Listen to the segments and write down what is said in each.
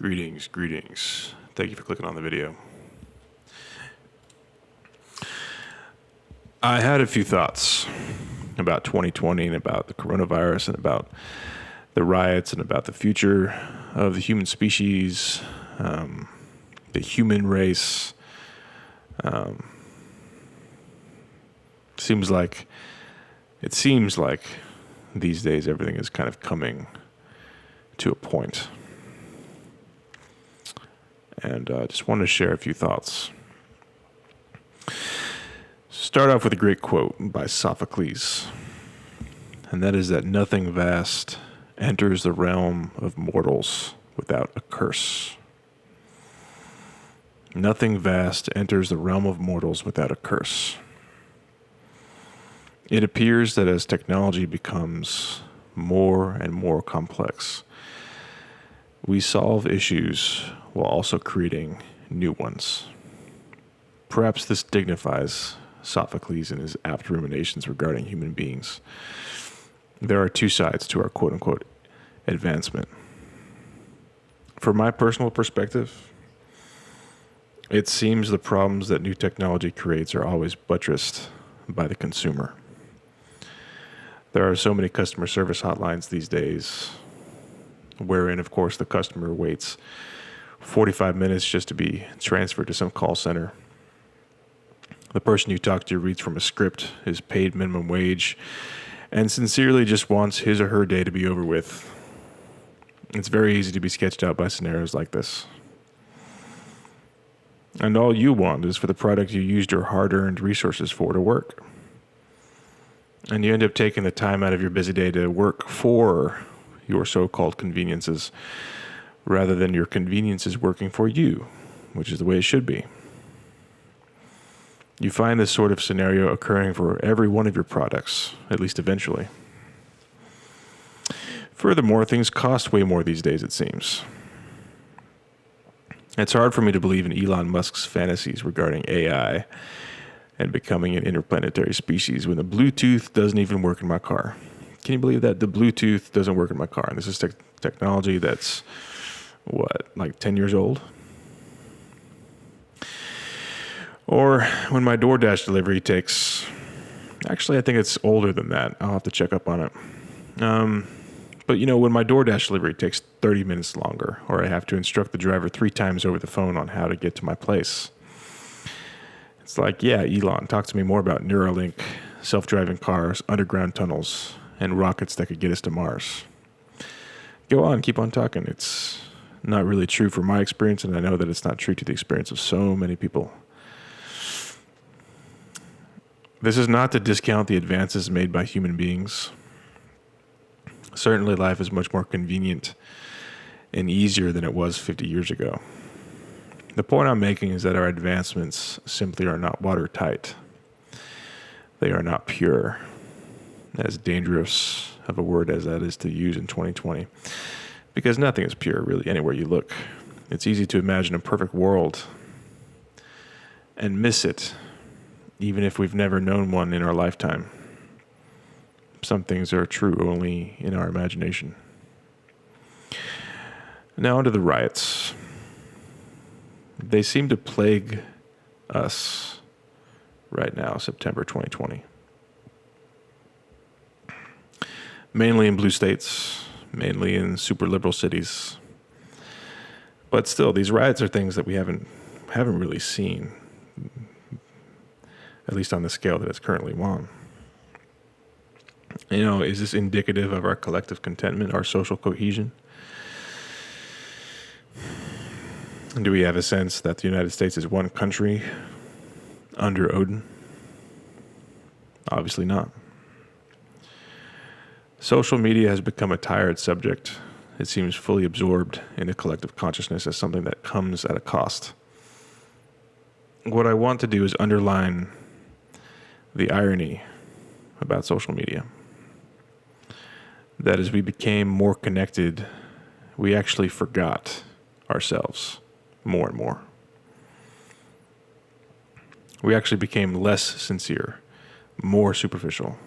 Greetings. Thank you for clicking on the video. I had a few thoughts about 2020 and about the coronavirus and about the riots and about the future of the human species, the human race. It seems like these days everything is kind of coming to a point. And I just wanted to share a few thoughts. Start off with a great quote by Sophocles, and that is that nothing vast enters the realm of mortals without a curse. Nothing vast enters the realm of mortals without a curse. It appears that as technology becomes more and more complex, we solve issues while also creating new ones. Perhaps this dignifies Sophocles in his apt ruminations regarding human beings. There are two sides to our quote-unquote advancement. From my personal perspective, it seems the problems that new technology creates are always buttressed by the consumer. There are so many customer service hotlines these days, wherein, of course, the customer waits 45 minutes just to be transferred to some call center. The person you talk to reads from a script, is paid minimum wage, and sincerely just wants his or her day to be over with. It's very easy to be sketched out by scenarios like this. And all you want is for the product you used your hard-earned resources for to work. And you end up taking the time out of your busy day to work for your so-called conveniences, rather than your conveniences working for you, which is the way it should be. You find this sort of scenario occurring for every one of your products, at least eventually. Furthermore, things cost way more these days, it seems. It's hard for me to believe in Elon Musk's fantasies regarding AI and becoming an interplanetary species when the Bluetooth doesn't even work in my car. Can you believe that? The Bluetooth doesn't work in my car, and this is technology that's, 10 years old? Or when my DoorDash delivery takes, actually I think it's older than that. I'll have to check up on it. But when my DoorDash delivery takes 30 minutes longer, or I have to instruct the driver 3 times over the phone on how to get to my place. It's like, yeah, Elon, talk to me more about Neuralink, self-driving cars, underground tunnels, and rockets that could get us to Mars. Go on, keep on talking. It's not really true for my experience, and I know that it's not true to the experience of so many people. This is not to discount the advances made by human beings. Certainly life is much more convenient and easier than it was 50 years ago. The point I'm making is that our advancements simply are not watertight. They are not pure. As dangerous of a word as that is to use in 2020. Because nothing is pure, really, anywhere you look. It's easy to imagine a perfect world and miss it, even if we've never known one in our lifetime. Some things are true only in our imagination. Now onto the riots. They seem to plague us right now, September 2020. Mainly in blue states, mainly in super liberal cities. But still, these riots are things that we haven't really seen, at least on the scale that it's currently on. Is this indicative of our collective contentment, our social cohesion? Do we have a sense that the United States is one country under Odin? Obviously not. Social media has become a tired subject. It seems fully absorbed in the collective consciousness as something that comes at a cost. What I want to do is underline the irony about social media. That as we became more connected, we actually forgot ourselves more and more. We actually became less sincere, more superficial.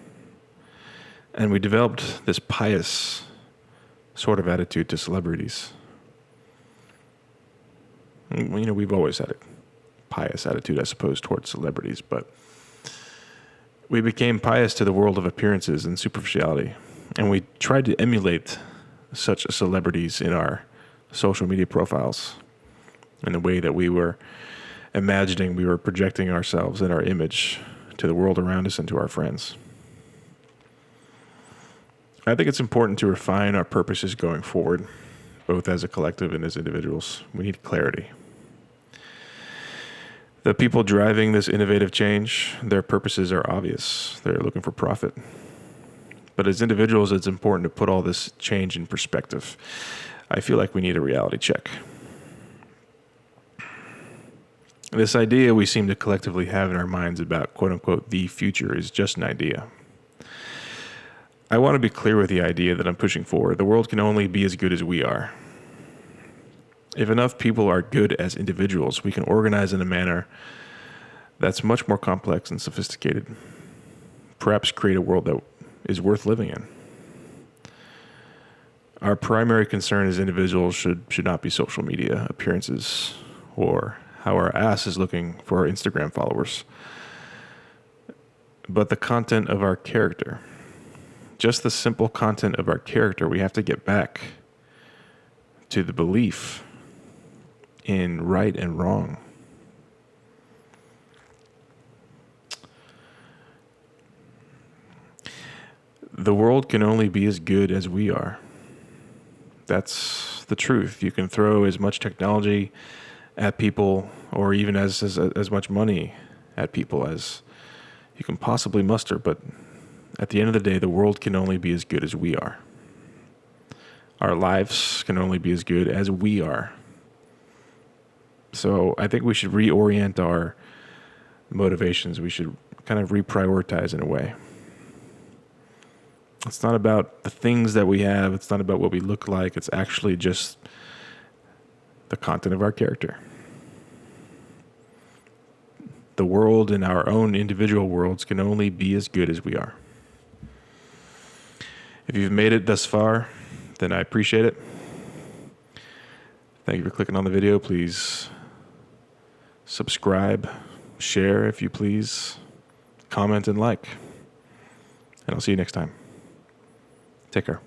And we developed this pious sort of attitude to celebrities. We've always had a pious attitude, I suppose, towards celebrities, but we became pious to the world of appearances and superficiality, and we tried to emulate such celebrities in our social media profiles in the way that we were imagining we were projecting ourselves and our image to the world around us and to our friends. I think it's important to refine our purposes going forward, both as a collective and as individuals. We need clarity. The people driving this innovative change, their purposes are obvious. They're looking for profit. But as individuals, it's important to put all this change in perspective. I feel like we need a reality check. This idea we seem to collectively have in our minds about quote unquote the future is just an idea. I want to be clear with the idea that I'm pushing forward. The world can only be as good as we are. If enough people are good as individuals, we can organize in a manner that's much more complex and sophisticated. Perhaps create a world that is worth living in. Our primary concern as individuals should not be social media appearances or how our ass is looking for our Instagram followers, but the content of our character. Just the simple content of our character. We have to get back to the belief in right and wrong. The world can only be as good as we are. That's the truth. You can throw as much technology at people or even as much money at people as you can possibly muster, but at the end of the day, the world can only be as good as we are. Our lives can only be as good as we are. So I think we should reorient our motivations. We should kind of reprioritize in a way. It's not about the things that we have. It's not about what we look like. It's actually just the content of our character. The world and our own individual worlds can only be as good as we are. If you've made it thus far, then I appreciate it. Thank you for clicking on the video. Please subscribe, share if you please, comment and like. And I'll see you next time. Take care.